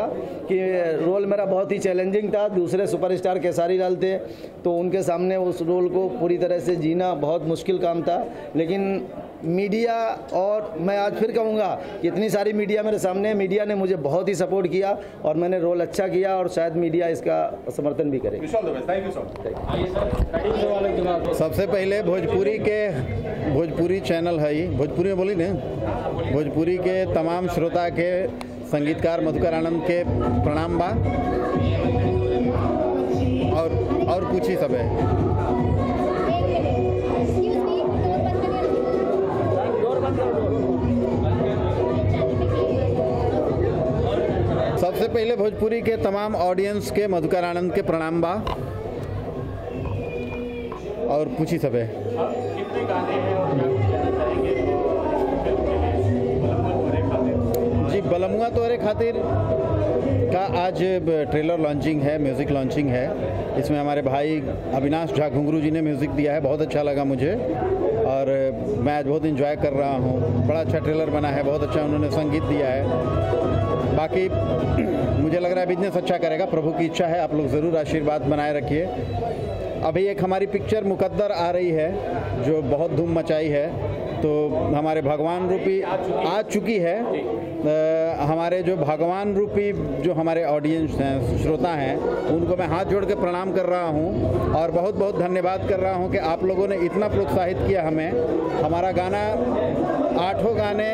कि रोल मेरा बहुत ही चैलेंजिंग था। दूसरे सुपरस्टार केसारी लाल थे, तो उनके सामने उस रोल को पूरी तरह से जीना बहुत मुश्किल काम था। लेकिन मीडिया, और मैं आज फिर कहूँगा कि इतनी सारी मीडिया मेरे सामने है, मीडिया ने मुझे बहुत ही सपोर्ट किया और मैंने रोल अच्छा किया और शायद मीडिया इसका समर्थन भी करे। सबसे पहले भोजपुरी चैनल है ये, भोजपुरी में बोली ना, भोजपुरी के तमाम श्रोता के संगीतकार मधुकर आनंद के प्रणाम बा और कुछ ही सब है। सबसे पहले भोजपुरी के तमाम ऑडियंस के मधुकर आनंद के प्रणाम बा और कुछ ही सब है। जी, बलमुआ तोहरे खातिर का आज ट्रेलर लॉन्चिंग है, म्यूज़िक लॉन्चिंग है। इसमें हमारे भाई अविनाश झा घुंगरू जी ने म्यूज़िक दिया है, बहुत अच्छा लगा मुझे और मैं आज बहुत इंजॉय कर रहा हूँ। बड़ा अच्छा ट्रेलर बना है, बहुत अच्छा उन्होंने संगीत दिया है। बाकी मुझे लग रहा है बिजनेस अच्छा करेगा, प्रभु की इच्छा है। आप लोग ज़रूर आशीर्वाद बनाए रखिए। अभी एक हमारी पिक्चर मुकद्दर आ रही है जो बहुत धूम मचाई है, तो हमारे भगवान रूपी आ चुकी है। हमारे जो भगवान रूपी जो हमारे ऑडियंस हैं, श्रोता हैं, उनको मैं हाथ जोड़ के प्रणाम कर रहा हूं और बहुत बहुत धन्यवाद कर रहा हूं कि आप लोगों ने इतना प्रोत्साहित किया हमें। हमारा गाना 8 गाने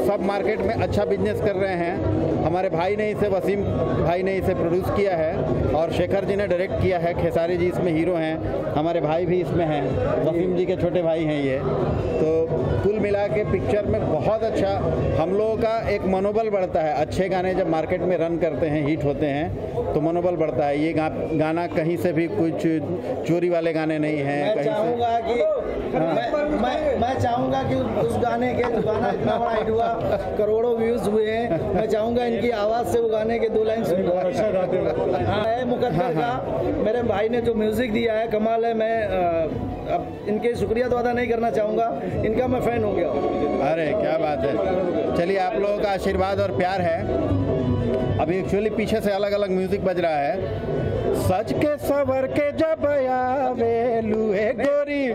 सब मार्केट में अच्छा बिजनेस कर रहे हैं। हमारे भाई ने इसे, वसीम भाई ने इसे प्रोड्यूस किया है और शेखर जी ने डायरेक्ट किया है। खेसारी जी इसमें हीरो हैं, हमारे भाई भी इसमें हैं, वसीम जी के छोटे भाई हैं ये। तो कुल मिला के पिक्चर में बहुत अच्छा हम लोगों का एक मनोबल बढ़ता है। अच्छे गाने जब मार्केट में रन करते हैं, हिट होते हैं, तो मनोबल बढ़ता है। ये गाना कहीं से भी कुछ चोरी वाले गाने नहीं हैं। मैं चाहूँगा कि उस गाने के, जो गाना इतना बड़ा हिट हुआ, करोड़ों व्यूज हुए हैं, मैं चाहूँगा इनकी आवाज़ से वो गाने के 2 लाइन सुनो। है मुकद्दर का मेरे भाई ने जो म्यूज़िक दिया है, कमाल है। मैं अब इनके शुक्रिया तो अदा नहीं करना चाहूँगा, इनका मैं फ़ैन हो गया। अरे क्या बात है। चलिए, आप लोगों का आशीर्वाद और प्यार है। अभी एक्चुअली पीछे से अलग अलग म्यूजिक बज रहा है। सच के सवर के जब आवेलू हे गोरी,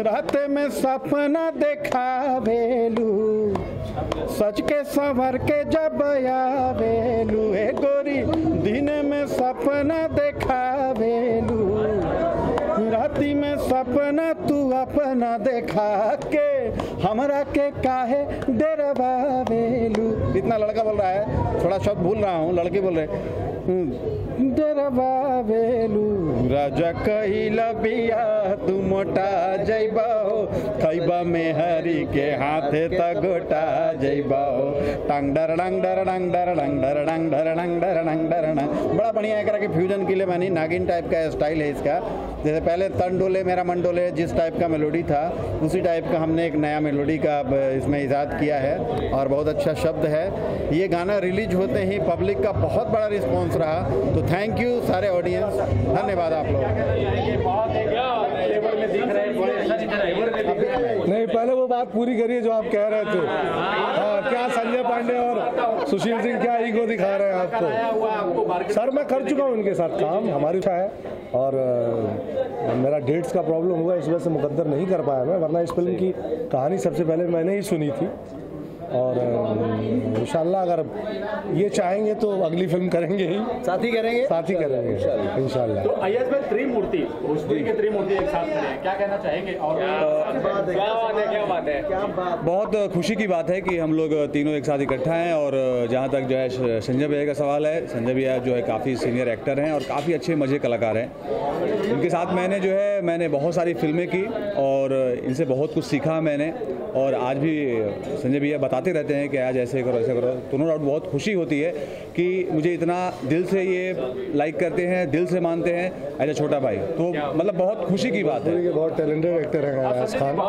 रात में सपना देखावेलू। सच के सवर के जब आवेलू हे गोरी, दिन में सपना देखावेलू। राती में सपना तू अपना देखा के हमरा के काहे डरवावेलू। इतना लड़का बोल रहा है, थोड़ा शब्द भूल रहा हूँ, लड़के बोल रहे डरवावेलू। राजा कहिला बिया तू मोटा जइबा हो, खइबा में हरी के हाथे त गोटा जइबा हो। टांग डर डंग डर डंग डर डंग डर डंग डर डंग डर डंग डर डंग। बड़ा बढ़िया है कि फ्यूजन के लिए बनी, नागिन टाइप का स्टाइल है इसका। जैसे पहले तन डोले मेरा मन डोले जिस टाइप का मेलोडी था, उसी टाइप का हमने एक नया मेलोडी का इसमें इजाद किया है और बहुत अच्छा शब्द है। ये गाना रिलीज होते ही पब्लिक का बहुत बड़ा रिस्पॉन्स रहा, तो थैंक यू सारे ऑडियंस, धन्यवाद आप लोग। नहीं, पहले वो बात पूरी करिए जो आप कह रहे थे। क्या संजय पांडे और सुशील सिंह क्या ईगो दिखा रहे हैं आपको? सर, मैं कर चुका हूँ उनके साथ काम, हमारी इच्छा है और मेरा डेट्स का प्रॉब्लम हुआ, इस वजह से मुकद्दर नहीं कर पाया मैं, वरना इस फिल्म की कहानी सबसे पहले मैंने ही सुनी थी और इंशाल्लाह अगर ये चाहेंगे तो अगली फिल्म करेंगे ही, साथ ही करेंगे इंशाल्लाह। तो अय्यज में त्रिमूर्ति, भोजपुरी के त्रिमूर्ति एक साथ खड़े हैं, क्या कहना चाहेंगे? और क्या बात है। बहुत खुशी की बात है कि हम लोग तीनों एक साथ इकट्ठा हैं। और जहाँ तक जो है संजय भैया का सवाल है, संजय भैया जो है काफ़ी सीनियर एक्टर हैं और काफ़ी अच्छे मज़े कलाकार हैं। इनके साथ मैंने बहुत सारी फिल्में की और इनसे बहुत कुछ सीखा मैंने। और आज भी संजय भैया बताते रहते हैं कि आज ऐसे करो ऐसे करो, तो नो डाउट बहुत खुशी होती है कि मुझे इतना दिल से ये लाइक करते हैं, दिल से मानते हैं एज ए छोटा भाई, तो मतलब बहुत खुशी की बात है। ये बहुत टैलेंटेड एक्टर है अयाज खान।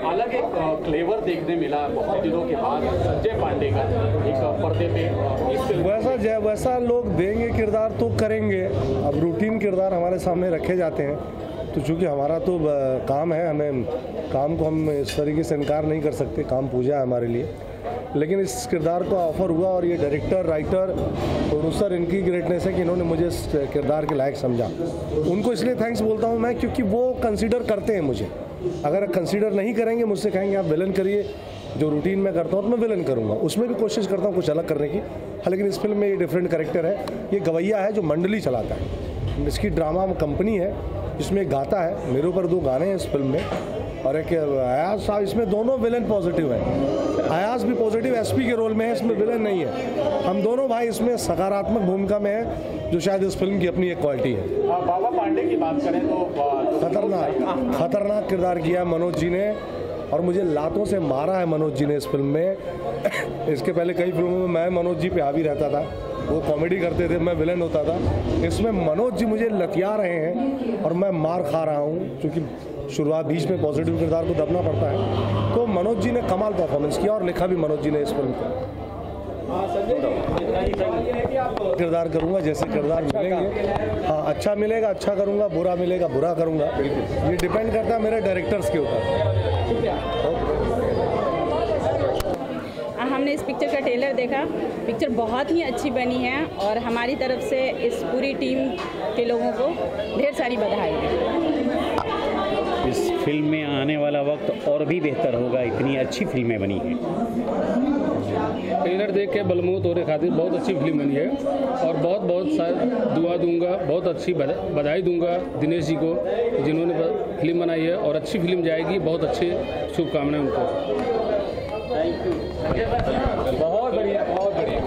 अलग एक फ्लेवर देखने मिला बहुत दिनों के बाद संजय पांडे का एक पर्दे पे, वैसा लोग देंगे किरदार तो करेंगे। अब रूटीन किरदार हमारे सामने रखे जाते हैं, तो चूँकि हमारा तो काम है, हमें काम को हम इस तरीके से इनकार नहीं कर सकते, काम पूजा है हमारे लिए। लेकिन इस किरदार को ऑफर हुआ और ये डायरेक्टर, राइटर, प्रोड्यूसर, इनकी ग्रेटनेस है कि इन्होंने मुझे इस किरदार के लायक समझा। उनको इसलिए थैंक्स बोलता हूँ मैं, क्योंकि वो कंसीडर करते हैं मुझे। अगर कंसीडर नहीं करेंगे, मुझसे कहेंगे आप विलन करिए, जो रूटीन में करता हूँ तो मैं विलन करूँगा, उसमें भी कोशिश करता हूँ कुछ अलग करने की। हाँ, लेकिन इस फिल्म में ये डिफरेंट कैरेक्टर है। ये गवैया है जो मंडली चलाता है, इसकी ड्रामा कंपनी है जिसमें एक गाता है। मेरे ऊपर 2 गाने हैं इस फिल्म में, और एक अयाज साहब, इसमें दोनों विलन पॉजिटिव हैं। अयाज भी पॉजिटिव एसपी के रोल में है, इसमें विलन नहीं है। हम दोनों भाई इसमें सकारात्मक भूमिका में है, जो शायद इस फिल्म की अपनी एक क्वालिटी है। बाबा पांडे की बात करें तो खतरनाक किरदार किया मनोज जी ने, और मुझे लातों से मारा है मनोज जी ने इस फिल्म में। इसके पहले कई फिल्मों में मैं मनोज जी पे हावी रहता था, वो कॉमेडी करते थे, मैं विलन होता था। इसमें मनोज जी मुझे लतिया रहे हैं और मैं मार खा रहा हूँ, क्योंकि शुरुआत बीच में पॉजिटिव किरदार को दबना पड़ता है। तो मनोज जी ने कमाल परफॉर्मेंस किया और लिखा भी मनोज जी ने इस फिल्म को। किरदार करूँगा जैसे किरदार मिलेंगे, हाँ अच्छा मिलेगा अच्छा करूँगा, बुरा मिलेगा बुरा करूँगा। ये डिपेंड करता है मेरे डायरेक्टर्स के ऊपर। हमने इस पिक्चर का ट्रेलर देखा, पिक्चर बहुत ही अच्छी बनी है और हमारी तरफ से इस पूरी टीम के लोगों को ढेर सारी बधाई। इस फिल्म में आने वाला वक्त और भी बेहतर होगा, इतनी अच्छी फिल्में बनी हैं। ट्रेलर देख के बलमौत होने खातिर बहुत अच्छी फिल्म बनी है और बहुत बहुत दुआ दूंगा, बहुत अच्छी बधाई दूंगा दिनेश जी को जिन्होंने फिल्म बनाई है, और अच्छी फिल्म जाएगी। बहुत अच्छे शुभकामनाएं उनको। बहुत बढ़िया, बहुत बढ़िया,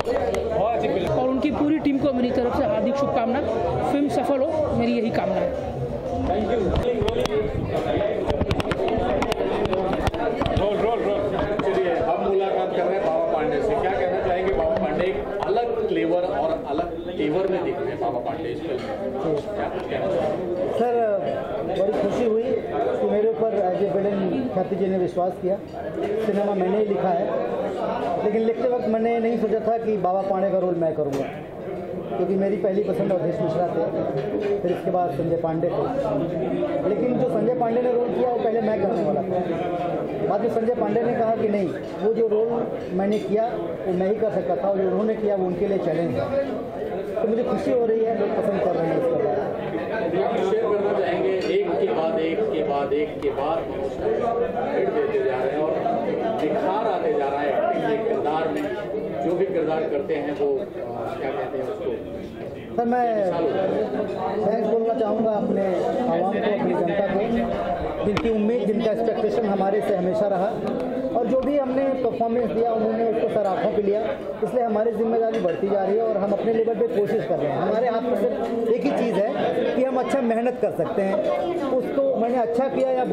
बहुत अच्छी फिल्म। और उनकी पूरी टीम को मेरी तरफ से हार्दिक शुभकामना। फिल्म सफल हो, मेरी यही कामना है। Thank you. चलिए हम मुलाकात कर रहे हैं बाबा पांडे से। क्या कहना चाहेंगे बाबा पांडे? एक अलग फ्लेवर और अलग तेवर में दिख रहे हैं बाबा पांडे इस फिल्म में, क्या कहना चाहेंगे? सर बड़ी खुशी हुई कि मेरे ऊपर एज ए विलन ख्याति जी ने विश्वास किया। सिनेमा मैंने ही लिखा है, लेकिन लिखते वक्त मैंने नहीं सोचा था कि बाबा पांडे का रोल मैं करूँगा, क्योंकि मेरी पहली पसंद अवधेश मिश्रा थे, फिर इसके बाद संजय पांडे थे। लेकिन जो संजय पांडे ने रोल किया वो पहले मैं करने वाला था। बाद में संजय पांडे ने कहा कि नहीं, वो जो रोल मैंने किया वो मैं ही कर सकता था, और जो उन्होंने किया वो उनके लिए चैलेंज था। तो मुझे खुशी हो रही है, लोग पसंद कर रहे हैं इसको। शेयर करना चाहेंगे एक के बाद एक के बाद एक के बाद हिट देते जा रहे हैं और निखार आते जा रहा है एक्टिंग के किरदार में। जो भी किरदार करते हैं वो क्या कहते हैं उसको। सर मैं थैंक्स बोलना चाहूँगा अपने आवाम को, अपनी जनता को, जिनकी उम्मीद, जिनका एक्सपेक्टेशन हमारे से हमेशा रहा, और जो भी हमने परफॉर्मेंस दिया उन्होंने उसको सर आँखों पे लिया। इसलिए हमारी जिम्मेदारी बढ़ती जा रही है और हम अपने लेवल पे कोशिश कर रहे हैं। हमारे हाथ में सिर्फ एक ही चीज़ है कि हम अच्छा मेहनत कर सकते हैं। उसको मैंने अच्छा किया या